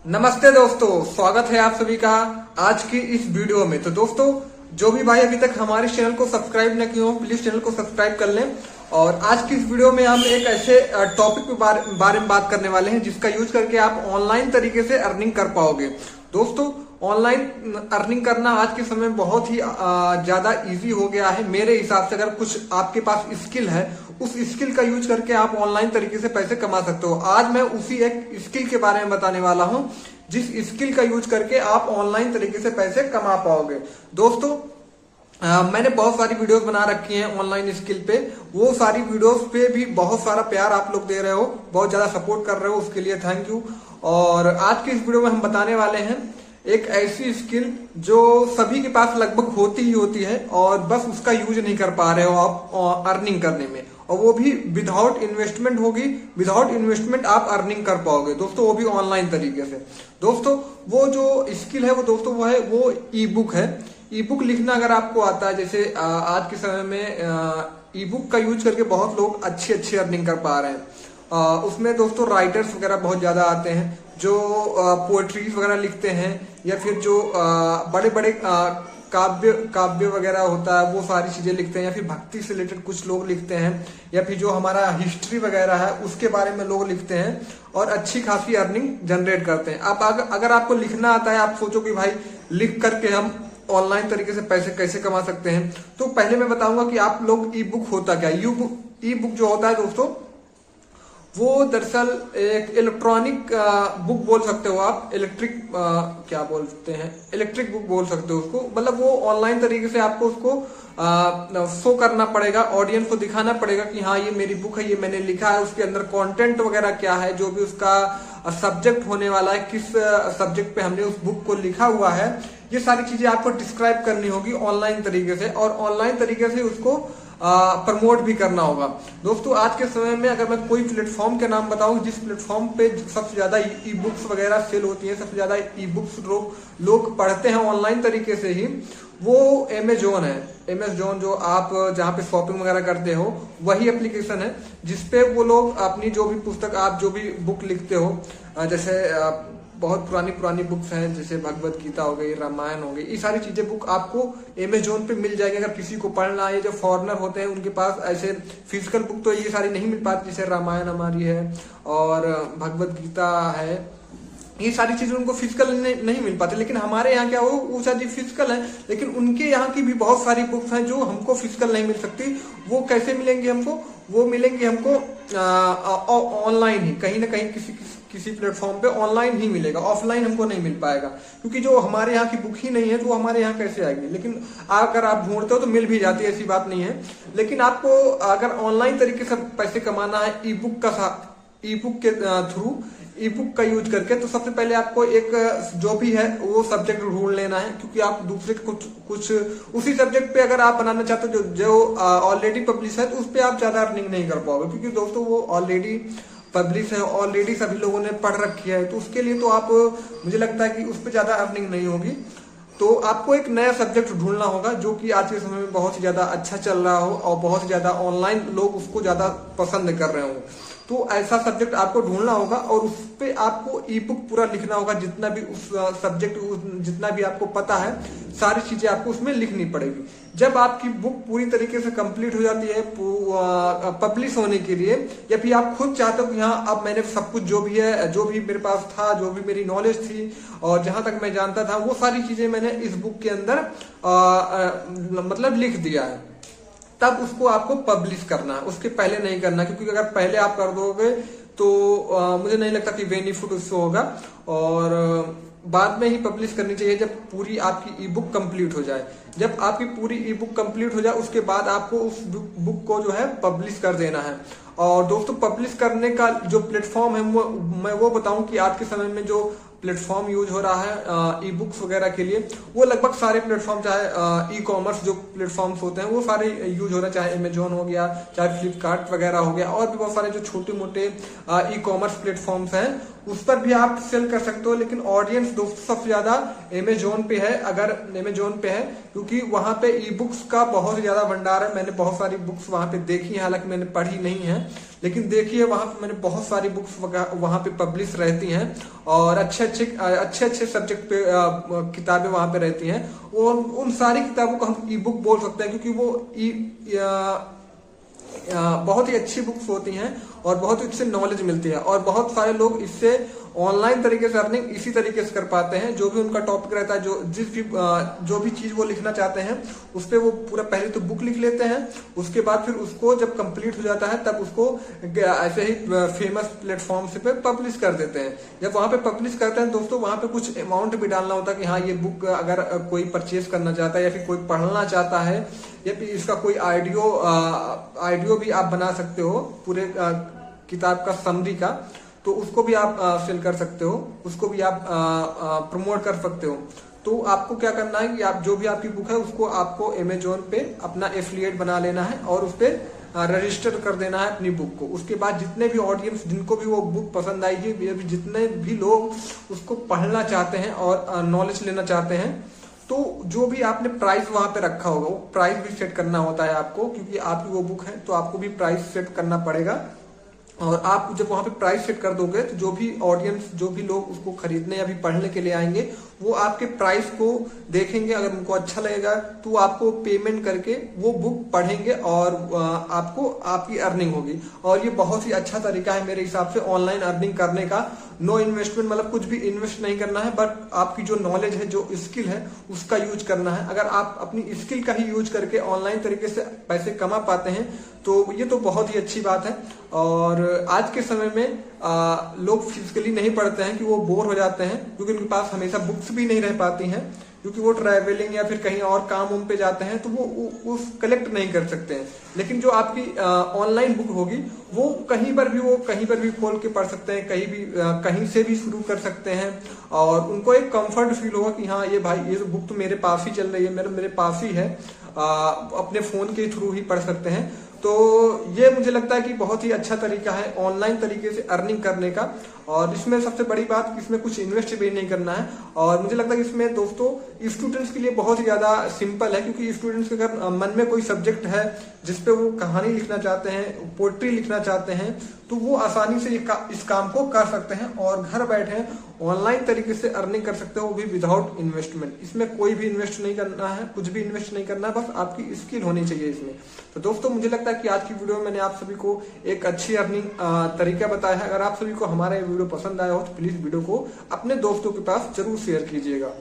नमस्ते दोस्तों, स्वागत है आप सभी का आज की इस वीडियो में। तो दोस्तों, जो भी भाई अभी तक हमारे चैनल को सब्सक्राइब न किए हो, प्लीज चैनल को सब्सक्राइब कर लें। और आज की इस वीडियो में हम एक ऐसे टॉपिक के बारे में बात करने वाले हैं जिसका यूज करके आप ऑनलाइन तरीके से अर्निंग कर पाओगे। दोस्तों, ऑनलाइन अर्निंग करना आज के समय में बहुत ही ज्यादा इजी हो गया है। मेरे हिसाब से अगर कुछ आपके पास स्किल है, उस स्किल का यूज करके आप ऑनलाइन तरीके से पैसे कमा सकते हो। आज मैं उसी एक स्किल के बारे में बताने वाला हूं जिस स्किल का यूज करके आप ऑनलाइन तरीके से पैसे कमा पाओगे। दोस्तों, मैंने बहुत सारी वीडियोस बना रखी हैं ऑनलाइन स्किल पे। वो सारी वीडियोस पे भी बहुत सारा प्यार आप लोग दे रहे हो, बहुत ज्यादा सपोर्ट कर रहे हो, उसके लिए थैंक यू। और आज की इस वीडियो में हम बताने वाले हैं एक ऐसी स्किल जो सभी के पास लगभग होती ही होती है और बस उसका यूज नहीं कर पा रहे हो आप अर्निंग करने में, और वो भी विदाउट इन्वेस्टमेंट होगी। विदाउट इन्वेस्टमेंट आप अर्निंग कर पाओगे दोस्तों, वो भी ऑनलाइन तरीके से। दोस्तों, वो जो स्किल है वो ई बुक है। ई बुक लिखना अगर आपको आता है, जैसे आज के समय में ई बुक का यूज करके बहुत लोग अच्छी अर्निंग कर पा रहे हैं। उसमें दोस्तों राइटर्स वगैरह बहुत ज्यादा आते हैं जो पोएट्रीज वगैरह लिखते हैं, या फिर जो बड़े बड़े काव्य वगैरह होता है वो सारी चीजें लिखते हैं, या फिर भक्ति से रिलेटेड कुछ लोग लिखते हैं, या फिर जो हमारा हिस्ट्री वगैरह है उसके बारे में लोग लिखते हैं और अच्छी खासी अर्निंग जनरेट करते हैं। आप अगर आपको लिखना आता है, आप सोचो कि भाई लिख करके हम ऑनलाइन तरीके से पैसे कैसे कमा सकते हैं, तो पहले मैं बताऊंगा कि आप लोग ई बुक होता क्या। ई बुक जो होता है दोस्तों, वो दरअसल एक इलेक्ट्रॉनिक बुक बोल सकते हो आप, क्या बोलते हैं, इलेक्ट्रिक बुक बोल सकते हो उसको। मतलब वो ऑनलाइन तरीके से आपको उसको शो करना पड़ेगा, ऑडियंस को दिखाना पड़ेगा कि हाँ ये मेरी बुक है, ये मैंने लिखा है। उसके अंदर कंटेंट वगैरह क्या है, जो भी उसका सब्जेक्ट होने वाला है, किस सब्जेक्ट पे हमने उस बुक को लिखा हुआ है, ये सारी चीजें आपको डिस्क्राइब करनी होगी ऑनलाइन तरीके से, और ऑनलाइन तरीके से उसको प्रमोट भी करना होगा। दोस्तों, आज के समय में अगर मैं कोई प्लेटफॉर्म के नाम बताऊं जिस प्लेटफॉर्म पे सबसे ज्यादा ई बुक्स वगैरह सेल होती है, सबसे ज्यादा ई बुक्स लोग पढ़ते हैं ऑनलाइन तरीके से ही, वो अमेजोन है। अमेजोन जो आप जहां पे शॉपिंग वगैरह करते हो, वही एप्लीकेशन है जिसपे वो लोग अपनी जो भी पुस्तक, आप जो भी बुक लिखते हो, जैसे बहुत पुरानी बुक्स हैं, जैसे भगवत गीता हो गई, रामायण हो गई, ये सारी चीजें बुक आपको अमेजोन पे मिल जाएगी। अगर किसी को पढ़ना है, जो फॉरेनर होते हैं उनके पास ऐसे फिजिकल बुक तो ये सारी नहीं मिल पाती, जैसे रामायण हमारी है और भगवत गीता है, ये सारी चीजें उनको फिजिकल नहीं मिल पाती। लेकिन हमारे यहाँ क्या हो, वो शायद फिजिकल है, लेकिन उनके यहाँ की भी बहुत सारी बुक्स हैं जो हमको फिजिकल नहीं मिल सकती। वो कैसे मिलेंगी हमको? वो मिलेंगी हमको ऑनलाइन ही, कहीं ना कहीं किसी प्लेटफॉर्म पे ऑनलाइन ही मिलेगा, ऑफलाइन हमको नहीं मिल पाएगा, क्योंकि जो हमारे यहाँ की बुक ही नहीं है तो वो हमारे यहाँ कैसे आएगी। लेकिन अगर आप ढूंढते हो तो मिल भी जाती है, ऐसी बात नहीं है। लेकिन आपको अगर ऑनलाइन तरीके से पैसे कमाना है ई बुक के थ्रू, ई बुक का यूज करके, तो सबसे पहले आपको एक जो भी है वो सब्जेक्ट ढूंढ लेना है, क्योंकि आप दूसरे कुछ उसी सब्जेक्ट पे अगर आप बनाना चाहते हो जो ऑलरेडी पब्लिश है, तो उस पर आप ज्यादा अर्निंग नहीं कर पाओगे, क्योंकि दोस्तों वो ऑलरेडी पब्लिश है, ऑलरेडी सभी लोगों ने पढ़ रखी है, तो उसके लिए तो आप, मुझे लगता है कि उस पर ज्यादा अर्निंग नहीं होगी। तो आपको एक नया सब्जेक्ट ढूंढना होगा जो कि आज के समय में बहुत ही ज्यादा अच्छा चल रहा हो और बहुत ही ज्यादा ऑनलाइन लोग उसको ज्यादा पसंद कर रहे हो। तो ऐसा सब्जेक्ट आपको ढूंढना होगा और उस पे आपको ई बुक पूरा लिखना होगा, जितना भी उस सब्जेक्ट, जितना भी आपको पता है, सारी चीजें आपको उसमें लिखनी पड़ेगी। जब आपकी बुक पूरी तरीके से कंप्लीट हो जाती है पब्लिश होने के लिए, या फिर आप खुद चाहते हो कि हाँ अब मैंने सब कुछ जो भी है, जो भी मेरे पास था, जो भी मेरी नॉलेज थी और जहां तक मैं जानता था, वो सारी चीजें मैंने इस बुक के अंदर मतलब लिख दिया है, तब उसको आपको पब्लिश करना है। उसके पहले नहीं करना, क्योंकि अगर पहले आप कर दोगे तो मुझे नहीं लगता कि बेनिफिट उससे होगा। और बाद में ही पब्लिश करनी चाहिए जब पूरी आपकी ई बुक कंप्लीट हो जाए। जब आपकी पूरी ई बुक कंप्लीट हो जाए, उसके बाद आपको उस बुक को जो है पब्लिश कर देना है। और दोस्तों, पब्लिश करने का जो प्लेटफॉर्म है, मैं वो बताऊं कि आज के समय में जो प्लेटफॉर्म यूज हो रहा है ई बुक्स वगैरह के लिए, वो लगभग सारे प्लेटफॉर्म, चाहे ई कॉमर्स जो प्लेटफॉर्म्स होते हैं वो सारे यूज हो रहे हैं, चाहे अमेजोन हो गया, चाहे फ्लिपकार्ट वगैरह हो गया, और भी बहुत सारे जो छोटे मोटे ई कॉमर्स प्लेटफॉर्म्स हैं, उस पर भी आप सेल कर सकते हो। लेकिन ऑडियंस दोस्तों सबसे ज्यादा अमेजोन पे है, अगर अमेजोन पे है, क्योंकि वहां पे ई बुक्स का बहुत ज्यादा भंडार है। मैंने बहुत सारी बुक्स वहां पे देखी है, हालांकि मैंने पढ़ी नहीं है, लेकिन देखिए वहां पे मैंने बहुत सारी बुक्स वहां पे पब्लिश रहती हैं और अच्छे सब्जेक्ट पे किताबें वहां पे रहती हैं। और उन सारी किताबों को हम ई बुक बोल सकते हैं, क्योंकि वो बहुत ही अच्छी बुक्स होती हैं और बहुत इससे नॉलेज मिलती है। और बहुत सारे लोग इससे ऑनलाइन तरीके से अर्निंग इसी तरीके से कर पाते हैं। जो भी उनका टॉपिक रहता है, जो भी चीज वो लिखना चाहते हैं उस पर वो पूरा पहले तो बुक लिख लेते हैं, उसके बाद फिर उसको जब कंप्लीट हो जाता है तब उसको ऐसे ही फेमस प्लेटफॉर्म से पे पब्लिश कर देते हैं। जब वहां पे पब्लिश करते हैं दोस्तों, वहां पे कुछ अमाउंट भी डालना होता है कि हाँ ये बुक अगर कोई परचेज करना चाहता है या फिर कोई पढ़ना चाहता है या फिर इसका कोई आइडियो भी आप बना सकते हो पूरे किताब का समरी का, तो उसको भी आप सेल कर सकते हो, उसको भी आप प्रमोट कर सकते हो। तो आपको क्या करना है कि आप जो भी आपकी बुक है उसको आपको अमेजोन पे अपना एफिलिएट बना लेना है और उस पर रजिस्टर कर देना है अपनी बुक को। उसके बाद जितने भी ऑडियंस जिनको भी वो बुक पसंद आएगी, जितने भी लोग उसको पढ़ना चाहते हैं और नॉलेज लेना चाहते हैं, तो जो भी आपने प्राइस वहां पे रखा होगा वो प्राइस भी सेट करना होता है आपको, क्योंकि आपकी वो बुक है तो आपको भी प्राइस सेट करना पड़ेगा। और आप जब वहां पे प्राइस सेट कर दोगे तो जो भी ऑडियंस, जो भी लोग उसको खरीदने या भी पढ़ने के लिए आएंगे, वो आपके प्राइस को देखेंगे, अगर उनको अच्छा लगेगा तो आपको पेमेंट करके वो बुक पढ़ेंगे और आपको आपकी अर्निंग होगी। और ये बहुत ही अच्छा तरीका है मेरे हिसाब से ऑनलाइन अर्निंग करने का। नो इन्वेस्टमेंट, मतलब कुछ भी इन्वेस्ट नहीं करना है, बट आपकी जो नॉलेज है, जो स्किल है उसका यूज करना है। अगर आप अपनी स्किल का ही यूज करके ऑनलाइन तरीके से पैसे कमा पाते हैं तो ये तो बहुत ही अच्छी बात है। और आज के समय में लोग फिजिकली नहीं पढ़ते हैं कि वो बोर हो जाते हैं, क्योंकि उनके पास हमेशा बुक्स भी नहीं रह पाती हैं, क्योंकि वो ट्रैवलिंग या फिर कहीं और काम उम पे जाते हैं तो वो कलेक्ट नहीं कर सकते हैं। लेकिन जो आपकी ऑनलाइन बुक होगी वो कहीं पर भी खोल के पढ़ सकते हैं, कहीं से भी शुरू कर सकते हैं और उनको एक कंफर्ट फील होगा कि हाँ ये भाई ये बुक तो मेरे पास ही चल रही है, मेरे पास ही है, अपने फोन के थ्रू ही पढ़ सकते हैं। तो ये मुझे लगता है कि बहुत ही अच्छा तरीका है ऑनलाइन तरीके से अर्निंग करने का। और इसमें सबसे बड़ी बात, इसमें कुछ इन्वेस्ट भी नहीं करना है। और मुझे लगता है कि इसमें दोस्तों स्टूडेंट्स के लिए बहुत ही ज्यादा सिंपल है, क्योंकि स्टूडेंट्स के अगर मन में कोई सब्जेक्ट है जिसपे वो कहानी लिखना चाहते हैं, पोएट्री लिखना चाहते हैं, तो वो आसानी से इस काम को कर सकते हैं और घर बैठे ऑनलाइन तरीके से अर्निंग कर सकते हो, वो भी विदाउट इन्वेस्टमेंट। इसमें कोई भी इन्वेस्ट नहीं करना है, कुछ भी इन्वेस्ट नहीं करना है, बस आपकी स्किल होनी चाहिए इसमें। तो दोस्तों मुझे लगता है कि आज की वीडियो में मैंने आप सभी को एक अच्छी अर्निंग तरीका बताया है। अगर आप सभी को हमारा ये वीडियो पसंद आया हो तो प्लीज वीडियो को अपने दोस्तों के पास जरूर शेयर कीजिएगा।